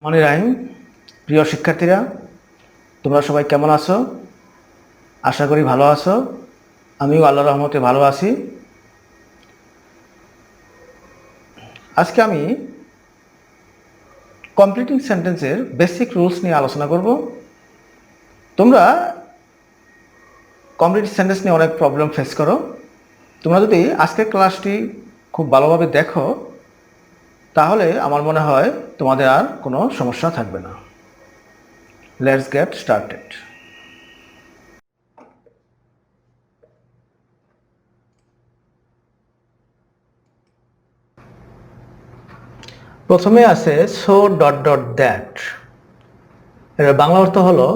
মনি রাহিম প্রিয় শিক্ষার্থীরা, তোমরা সবাই কেমন আছো? আশা করি ভালো আছো। আমিও আল্লাহর রহমতে ভালো আছি। আজকে আমি কমপ্লিটিং সেন্টেন্সের বেসিক রুলস নিয়ে আলোচনা করব। তোমরা কমপ্লিট সেন্টেন্স নিয়ে অনেক প্রবলেম ফেস করো। তোমরা যদি আজকের ক্লাসটি খুব ভালোভাবে দেখো তাহলে আমার মনে হয় তোমাদের আর কোনো সমস্যা থাকবে না। Let's get started. প্রথমে আছে সো ডট ডট দ্যাট। এর বাংলা অর্থ হলো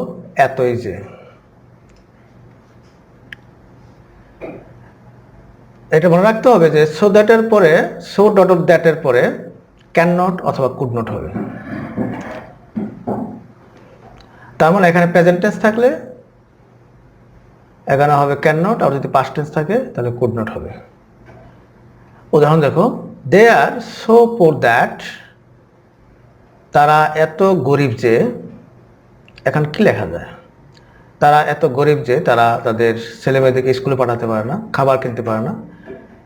এতই যে। এটা মনে রাখতে হবে যে সো দ্যাটের পরে সো ডট অফ দ্যাটের পরে ক্যান নট অথবা কুড নট হবে। তার মানে এখানে প্রেজেন্ট টেন্স থাকলে এখানে হবে ক্যান নট, আর যদি পাস্ট টেন্স থাকে তাহলে কুড নট হবে। উদাহরণ দেখো, দে আর সো পোর দ্যাট, তারা এত গরিব যে। এখন কি লেখা যায়? তারা এত গরিব যে তারা তাদের ছেলেমেয়েদেরকে স্কুলে পাঠাতে পারে না, খাবার কিনতে পারে না,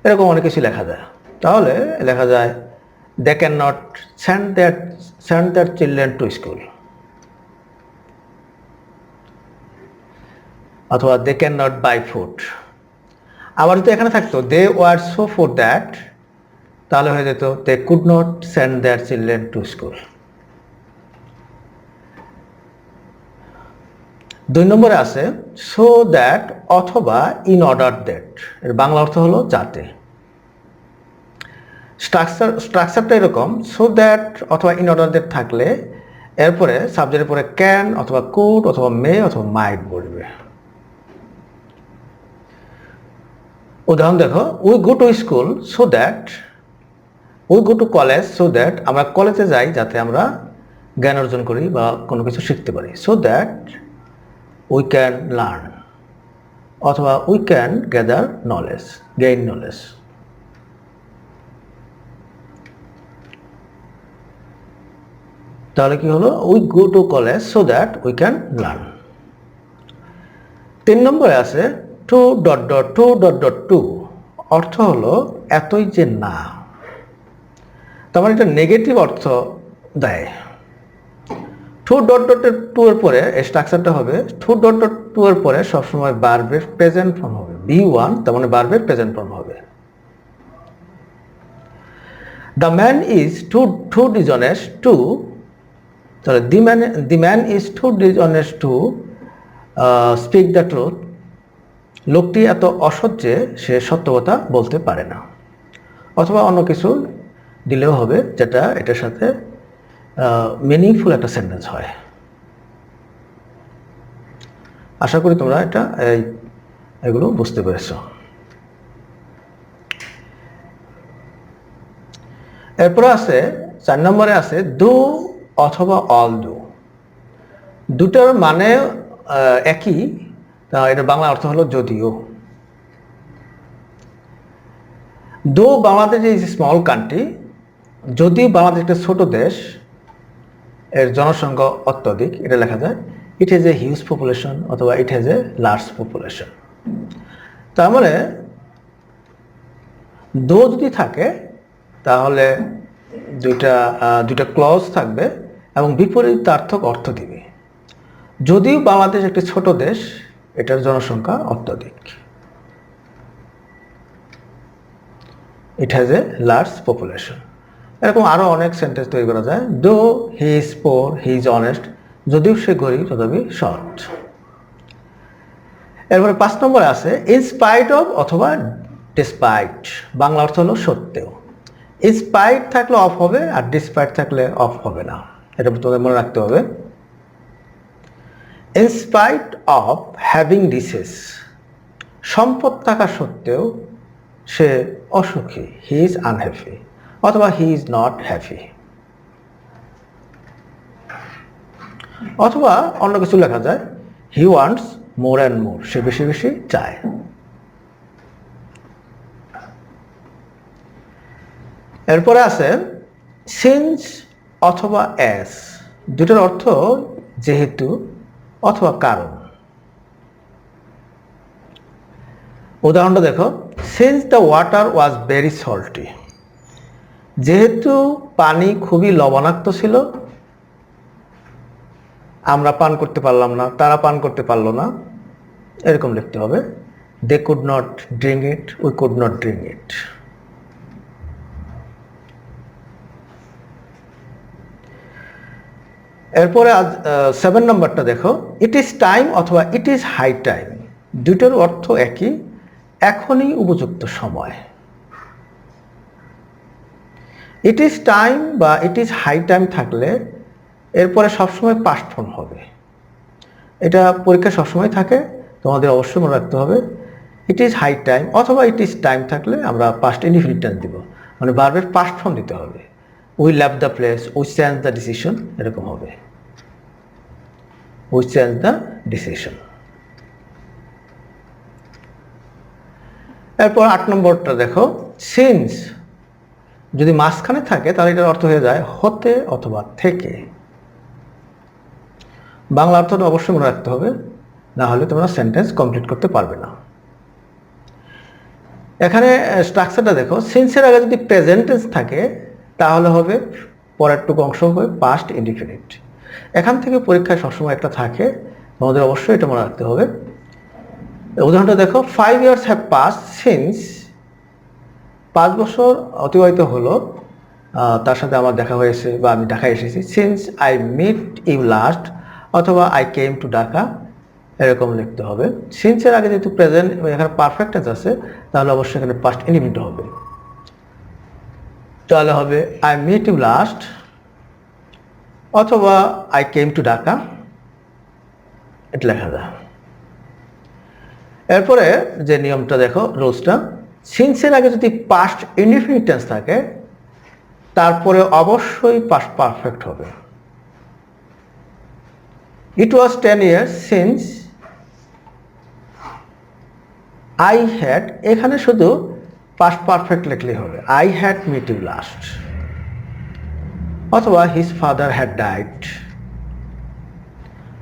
এরকম অনেক কিছু লেখা যায়। তাহলে লেখা যায় they can not send their children to school, অথবা they can not buy food. আবার যদি এখানে থাকতো they were so poor that, তাহলে হয়ে যেত they could not send their children to school. 2 নম্বরে আছে সো দ্যাট অথবা ইন অর্ডার দ্যাট। এর বাংলা অর্থ হলো যাতে। স্ট্রাকচারটা এরকম, সো দ্যাট অথবা ইন অর্ডার দ্যাট থাকলে এরপরে সাবজেক্টের পরে ক্যান অথবা কুড অথবা মে অথবা মাইট বলবে। উদাহরণ দেখো, we go to school so that, we go to college so that, আমরা কলেজে যাই যাতে আমরা জ্ঞান অর্জন করি বা কোনো কিছু শিখতে পারি। So that we can learn, অথবা উই ক্যান গেইন নলেজ। তাহলে কি হলো? We go to college so that we can learn. 3 নম্বরে আছে টু ডট ডট টু, অর্থ হলো এতই যে না। তার মানে এটা নেগেটিভ অর্থ দেয়। টু ডট ডট টু এর পরে স্ট্রাকচারটা হবে টু ডট ডট টু এর পরে সবসময় ভার্বের প্রেজেন্ট ফর্ম হবে, বি1, তার মানে ভার্বের প্রেজেন্ট ফর্ম হবে। The man is too dishonest to, তাহলে the man is too dishonest to speak the truth, লোকটি এত অসৎ যে সে সত্য কথা বলতে পারে না। অথবা অন্য কিছু দিলেও হবে যেটা এটার সাথে মিনিংফুল একটা সেন্টেন্স হয়। আশা করি তোমরা এগুলো বুঝতে পেরেছ। এরপরে আছে 4 নম্বরে আছে ডু অথবা অল ডু। দুটার মানে একই, এটার বাংলা অর্থ হলো যদিও। দো বাংলাদেশ ইজ স্মল কান্ট্রি, যদিও বাংলাদেশ একটা ছোট দেশ, এর জনসংখ্যা অত্যধিক, এটা লেখা যায় it has a huge population অথবা it has a large population. তার মানে দো যদি থাকে তাহলে দুইটা ক্লজ থাকবে এবং বিপরীতার্থক অর্থ দিবে। যদিও বাংলাদেশ একটি ছোট দেশ, এটার জনসংখ্যা অত্যধিক, ইট হ্যাজ এ লার্জ পপুলেশন। এরকম আরও অনেক সেন্টেন্স তৈরি করা যায়। দো he is poor he is honest, যদিও সে গরিব তথাপি সৎ। এরপরে 5 নম্বরে আছে ইনস্পাইট অফ অথবা ডিসপাইট, বাংলা অর্থ হলো সত্ত্বেও। ইনস্পাইট থাকলে অফ হবে আর ডিসপাইট থাকলে অফ হবে না, এটা তোমাদের মনে রাখতে হবে। ইনস্পাইট অফ হ্যাভিং রিচেস, সম্পদ থাকা সত্ত্বেও সে অসুখী, হি ইজ আনহ্যাপি, অথবা হি ইজ নট হ্যাপি। অথবা অন্য কিছু লেখা যায় he wants more and more, সে বেশি বেশি চায়। এরপরে আছে সিন্স অথবা অ্যাজ, দুটোর অর্থ যেহেতু অথবা কারণ। উদাহরণটা দেখো, since the water was very salty, যেহেতু পানি খুবই লবণাক্ত ছিল আমরা পান করতে পারলাম না, তারা পান করতে পারলো না, এরকম লিখতে হবে। They could not drink it, we could not drink it. এরপরে 7 নম্বরটা দেখো, ইট ইজ টাইম অথবা ইট ইজ হাই টাইম, দুটোর অর্থ একই, এখনই উপযুক্ত সময়। ইট ইজ টাইম বা ইট ইজ হাই টাইম থাকলে এরপরে সবসময় পাস্ট ফর্ম হবে। এটা পরীক্ষা সবসময় থাকে, তোমাদের অবশ্যই মনে রাখতে হবে। ইট ইজ হাই টাইম অথবা ইট ইজ টাইম থাকলে আমরা পাস্ট ইনডিফিনিট টেন্স দিব, মানে ভার্বের পাস্ট ফর্ম দিতে হবে। We left the place, we change the decision, এরকম হবে। We change the decision. এরপর 8 নম্বরটা দেখো, সিন্স যদি মাঝখানে থাকে তাহলে এটার অর্থ হয়ে যায় হতে অথবা থেকে। বাংলা অর্থটা অবশ্যই মনে রাখতে হবে, না হলে তোমরা সেন্টেন্স কমপ্লিট করতে পারবে না। এখানে স্ট্রাকচারটা দেখো, সিন্সের আগে যদি প্রেজেন্ট টেন্স থাকে তাহলে হবে পরেরটুকু অংশ হবে পাস্ট ইনডিফিনিট। এখান থেকে পরীক্ষায় সবসময় একটা থাকে, তোমাদের অবশ্যই এটা মনে রাখতে হবে। উদাহরণটা দেখো, 5 years have passed since, 5 বছর অতিবাহিত হলো তার সাথে আমার দেখা হয়েছে বা আমি ঢাকায় এসেছি। Since I meet you last অথবা আই কেম টু ঢাকা, এরকম লিখতে হবে। সিন্সের আগে যেহেতু প্রেজেন্ট এখানে পারফেক্ট টেন্স আছে তাহলে অবশ্যই এখানে পাস্ট ইনডিফিনিট হবে। তাহলে হবে আই মিট ইউ লাস্ট অথবা আই কেম টু ঢাকা, এটা লেখা যায়। এরপরে যে নিয়মটা দেখো, রুলসটা, সিন্সের আগে যদি পাস্ট ইনডিফিনিট টেন্স থাকে তারপরে অবশ্যই পাস্ট পারফেক্ট হবে। It was 10 years since I had, এখানে শুধু পাস্ট পারফেক্ট লিখলেই হবে, I had meet you last অথবা হিজ ফাদার হ্যাড ডাইড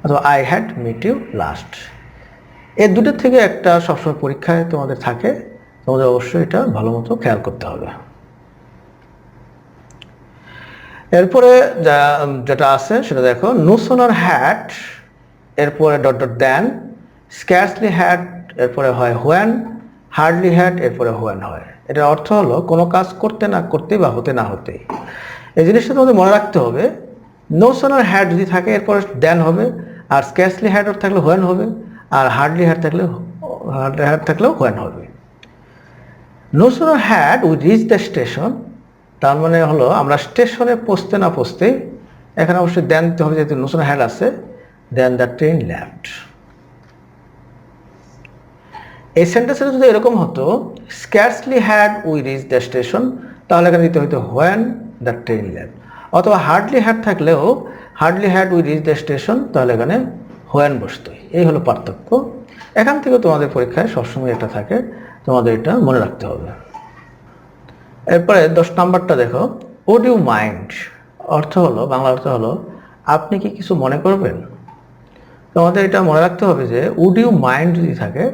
অথবা I had meet you last. এই দুটোর থেকে একটা সবসময় পরীক্ষায় তোমাদের থাকে, তোমাদের অবশ্যই এটা ভালো মতো খেয়াল করতে হবে। এরপরে যেটা আছে সেটা দেখো, নো সোনার হ্যাড, এরপরে ডট ডট দেন, স্ক্যার্সলি হ্যাড, এরপরে হয় হোয়েন, হার্ডলি হ্যাড, এরপরে হোয়েন হয়। এটার অর্থ হলো কোনো কাজ করতে না করতেই বা হতে না হতেই। এই জিনিসটা তোমাদের মনে রাখতে হবে। নো সোনার হ্যাড যদি থাকে এরপরে দেন হবে, আর স্ক্যার্সলি হ্যাড থাকলে হোয়েন হবে, আর হার্ডলি হ্যাড থাকলেও হোয়েন হবে। No sooner had we reach the station, তার মানে হলো আমরা স্টেশনে পৌঁছতে না পৌঁছতেই, এখানে অবশ্যই দেন দিতে হবে যেহেতু নো সোনার হ্যাড আছে, দেন দ্য ট্রেন লেফট। এই সেন্টেন্সটা যদি এরকম হতো, scarcely had we reach the station, তাহলে এখানে দিতে হতো হোয়েন দ্য ট্রেন লেফট। অথবা হার্ডলি হ্যাড থাকলেও hardly had we reach the station, তাহলে এখানে হোয়েন বসতো। এই হলো পার্থক্য। এখান থেকে তোমাদের পরীক্ষায় সবসময় এটা থাকে, তোমাদের এটা মনে রাখতে হবে। এরপরে 10 নাম্বারটা দেখো, উড ইউ মাইন্ড, অর্থ হলো, বাংলা অর্থ হলো আপনি কি কিছু মনে করবেন। তোমাদের এটা মনে রাখতে হবে যে উড ইউ মাইন্ড যদি থাকে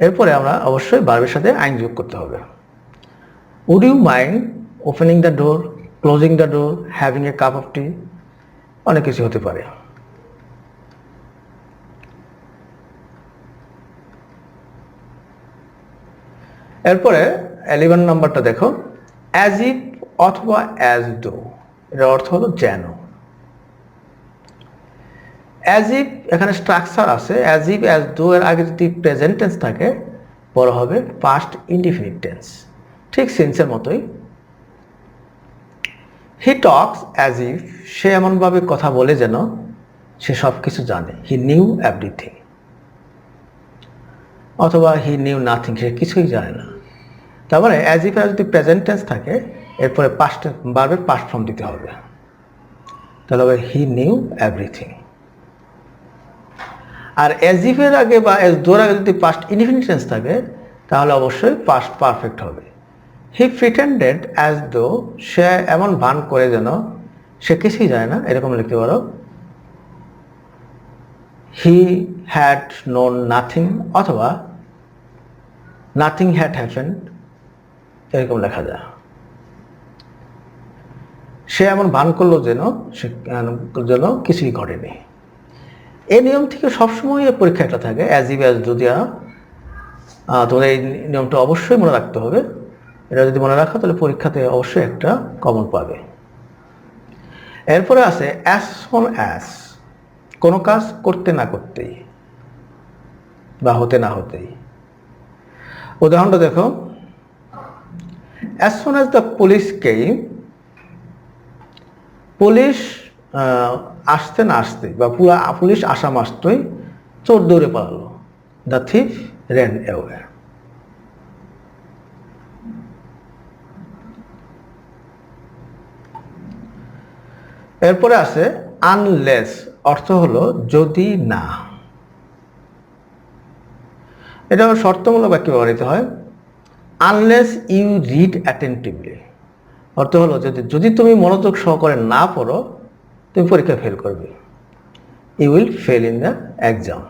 এরপরে আমরা অবশ্যই ভার্বের সাথে আইন যোগ করতে হবে। Would you mind opening the door, closing the door, having a cup of tea, অনেক কিছু হতে পারে। এরপরে 11 নাম্বারটা দেখো, অ্যাজ ইফ অথবা অ্যাজ দো, এর অর্থ হলো যেন। অ্যাজ ইফ এখানে স্ট্রাকচার আছে, অ্যাজ ইফ অ্যাজ দো এর আগে যদি প্রেজেন্ট টেন্স থাকে পরে হবে পাস্ট ইনডিফিনিট টেন্স, ঠিক সিন্সের মতোই। হি টকস অ্যাজ ইফ, সে এমনভাবে কথা বলে যেন সে সব কিছু জানে, হি নিউ এভরিথিং। অথবা হি নিউ নাথিং, সে কিছুই জানে না। তার মানে অ্যাজ ইফ যদি প্রেজেন্ট টেন্স থাকে এরপরে পাস্ট ভার্বের পাস্ট ফর্ম দিতে হবে, তাহলে হবে হি নিউ এভরিথিং। আর অ্যাজ ইফের আগে বা অ্যাজ দোর আগে যদি পাস্ট ইনডিফিনিট টেন্স থাকে তাহলে অবশ্যই পাস্ট পারফেক্ট হবে। হি প্রিটেন্ডেড অ্যাজ দো, সে এমন ভান করে যেন সে কিছুই জানে না, এরকম লিখতে পারো হি হ্যাড নোন নাথিং অথবা নাথিং হ্যাড হ্যাপেন্ড, এরকম লেখা যায়। সে এমন ভান করলো যেন কিছুই ঘটেনি। এই নিয়ম থেকে সবসময় পরীক্ষা একটা থাকে, অ্যাজ ইভ অ্যাজ ডু দিয়া। তোমাদের এই নিয়মটা অবশ্যই মনে রাখতে হবে। এটা যদি মনে রাখো তাহলে পরীক্ষাতে অবশ্যই একটা কমন পাবে। এরপরে আছে অ্যাজ সুন অ্যাজ, কোনো কাজ করতে না করতেই বা হতে না হতেই। উদাহরণটা দেখো, as soon as the police came, police আসতে না আসতে বা পুলিশ আসা মাত্রই চোর দৌড়ে পালালো, দ্য থিফ রেন অ্যাওয়ে। এরপরে আছে আনলেস, অর্থ হলো যদি না। এটা শর্তমূলক বাক্যে ব্যবহৃত হয়। আনলেস ইউ রিড অ্যাটেন্টিভলি, অর্থ হলো যদি তুমি মনোযোগ সহকারে না পড়ো তুমি পরীক্ষা ফেল করবে। You will fail in the exam,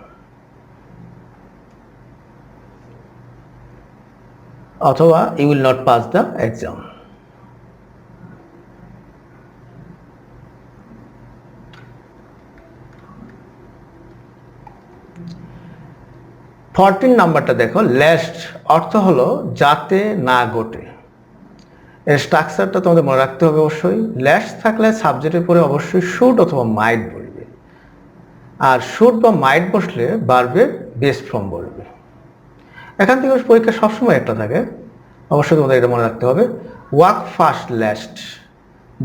অথবা you will not pass the exam. নাম্বারটা দেখো, লেস্ট অর্থ হলো যাতে না ঘটে। এর স্ট্রাকচারটা তোমাদের মনে রাখতে হবে অবশ্যই। লেস্ট থাকলে সাবজেক্টের পরে অবশ্যই শুড অথবা মাইট বলবে, আর শুড বা মাইট বসলে ভার্বের বেস ফর্ম বলবে। এখান থেকে পরীক্ষা সবসময় একটা থাকে, অবশ্যই তোমাদের এটা মনে রাখতে হবে। ওয়াক ফাস্ট লেস্ট,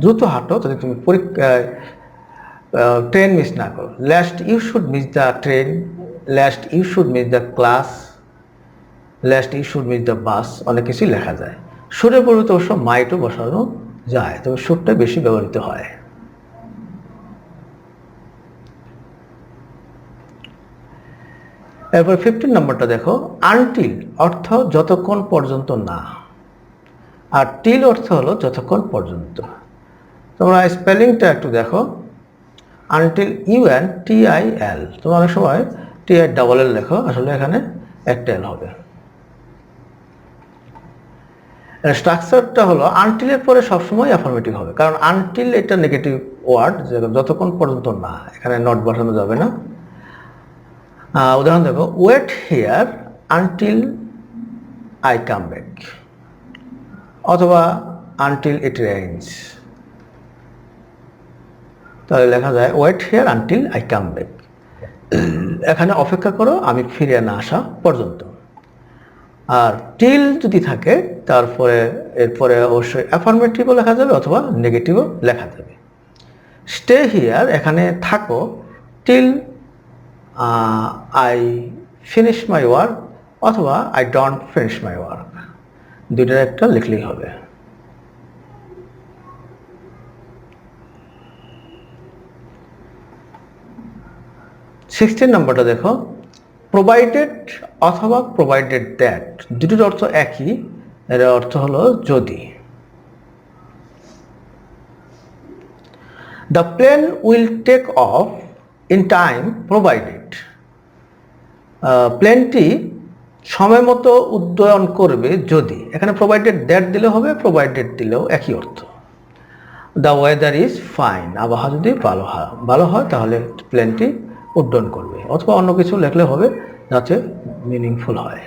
দ্রুত হাঁটো যাতে তুমি পরীক্ষায় ট্রেন মিস না করো। Lest you should miss the train, lest you should miss the class, lest you should miss the bus, অনেক কিছুই লেখা যায়। সুরের পরিবর্তে অবশ্য মাইটও বসানো যায়, তবে সুরটা বেশি ব্যবহৃত হয়। এরপর 15 নম্বরটা দেখো, আনটিল অর্থ যতক্ষণ পর্যন্ত না, আর টিল অর্থ হলো যতক্ষণ পর্যন্ত। তোমরা স্পেলিংটা একটু দেখো, আনটিল UNTIL, তোমরা অনেক সময় TILL লেখো, আসলে এখানে একটা এল হবে। স্ট্রাকচারটা হলো আনটিলের পরে সবসময় অ্যাফার্মেটিভ হবে, কারণ আনটিল এটা নেগেটিভ ওয়ার্ড, যতক্ষণ পর্যন্ত না, এখানে নট বসানো যাবে না। উদাহরণ দেখো, wait here until I come back, অথবা আনটিল ইট রেইনস। তাহলে লেখা যায় wait here until I come back, এখানে অপেক্ষা করো আমি ফিরে না আসা পর্যন্ত। আর টিল যদি থাকে তারপরে এরপরে অবশ্যই অ্যাফার্মেটিভও লেখা যাবে অথবা নেগেটিভও লেখা যাবে। স্টে হিয়ার, এখানে থাকো, till I finish my work অথবা I don't finish my work, দুইটার একটা লিখলেই হবে। নম্বরটা দেখো, প্রোভাইডেড অথবা প্রোভাইডেড দ্যাট, দুটির অর্থ একই, এর অর্থ হলো যদি। The plane will take off in time provided, প্লেনটি সময় মতো উড্ডয়ন করবে যদি, এখানে প্রোভাইডেড দ্যাট দিলে হবে, প্রোভাইডেড দিলেও একই অর্থ। দ্য ওয়েদার ইজ ফাইন, আবহাওয়া যদি ভালো হয় তাহলে প্লেনটি উড্ডয়ন করবে, অথবা অন্য কিছু লেখলে হবে যাতে মিনিংফুল হয়।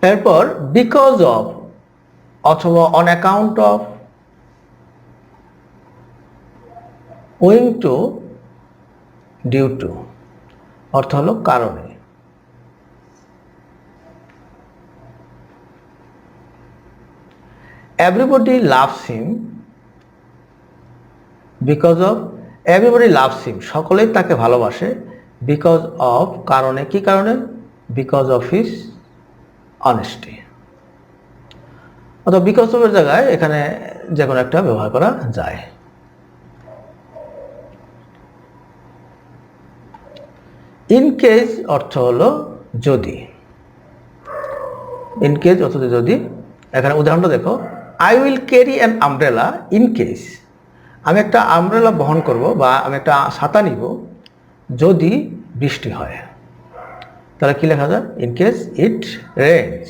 এরপর বিকজ অফ অথবা on account of, owing to, due to, অর্থ হলো কারণে। Everybody loves him because of, everybody loves him, সকলেই তাকে ভালোবাসে, বিকজ অফ, কারণে, কি কারণে? Because of his honesty. অথবা বিকজ অফের জায়গায় এখানে যে কোনো একটা ব্যবহার করা যায়। ইন কেস অর্থ হলো যদি। ইন কেস অথবা যদি। এখানে উদাহরণটা দেখো, I will carry an umbrella in case. আমি একটা আমব্রেলা বহন করব বা আমি একটা ছাতা নিব যদি বৃষ্টি হয়। তাহলে কি লেখা যায়? In case it rains.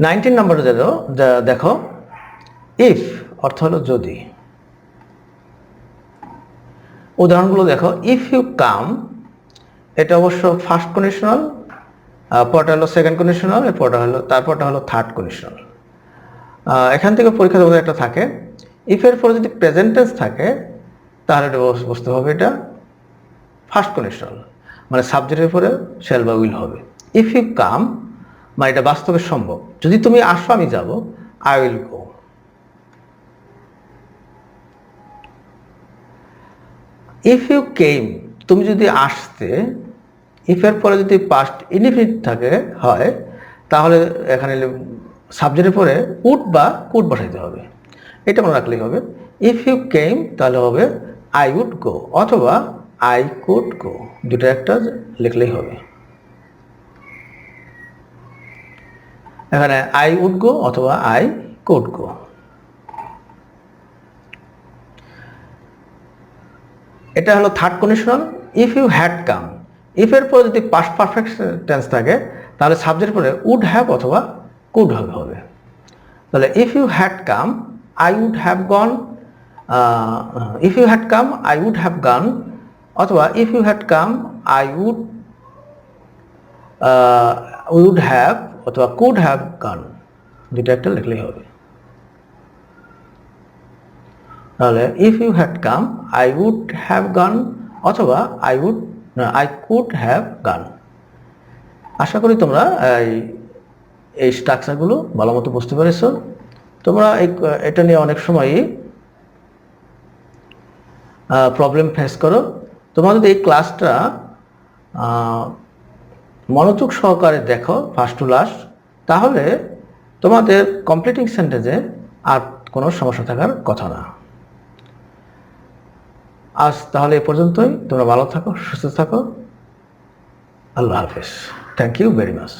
Nineteen নম্বরে দেখো, ইফ অর্থ হলো যদি। উদাহরণগুলো দেখো, ইফ ইউ কাম, এটা অবশ্য ফার্স্ট কন্ডিশনাল, পরটা হলো সেকেন্ড কন্ডিশনাল, তারপরটা হলো থার্ড কন্ডিশনাল। এখান থেকে পরীক্ষা দেওয়া একটা থাকে, ইফের পরে যদি প্রেজেন্ট টেন্স থাকে তাহলে এটা বুঝতে হবে এটা ফার্স্ট কন্ডিশনাল, মানে সাবজেক্টের পরে শ্যাল বা উইল হবে। ইফ ইউ কাম মানে এটা বাস্তবে সম্ভব, যদি তুমি আসো আমি যাব, I will go. If you came, তুমি যদি আসতে, ইফের পরে যদি পাস্ট ইনডিফিনিট থাকে হয় তাহলে এখানে সাবজেক্টের পরে উড বা কুড বসাইতে হবে, এটা মনে রাখলেই হবে। ইফ ইউ কেম তাহলে হবে আই উড গো অথবা আই কুড গো, দুটো একটা লিখলেই হবে। এখানে আই উড গো অথবা আই কুড গো। এটা হলো third conditional. If you had come, ইফের পরে যদি পাস্ট পারফেক্ট টেন্স থাকে তাহলে সাবজেক্টের পরে উড হ্যাভ অথবা কুড হবে। তাহলে if you had come I would have gone, if you had come I would have gone, অথবা if you had come I would have অথবা কুড হ্যাভ গান, দুটো একটা লিখলেই হবে। তাহলে if you had come I would have gone অথবা I could have গান। আশা করি তোমরা এই স্ট্রাকচারগুলো ভালো মতো বুঝতে পেরেছো। তোমরা এটা নিয়ে অনেক সময়ই প্রবলেম ফেস করো। তোমরা যদি এই ক্লাসটা মনোযোগ সহকারে দেখো ফার্স্ট টু লাস্ট, তাহলে তোমাদের কমপ্লিটিং সেন্টেন্সে আর কোনো সমস্যা থাকার কথা না। আজ তাহলে এ পর্যন্তই। তোমরা ভালো থাকো, সুস্থ থাকো। আল্লাহ হাফেজ। Thank you very much.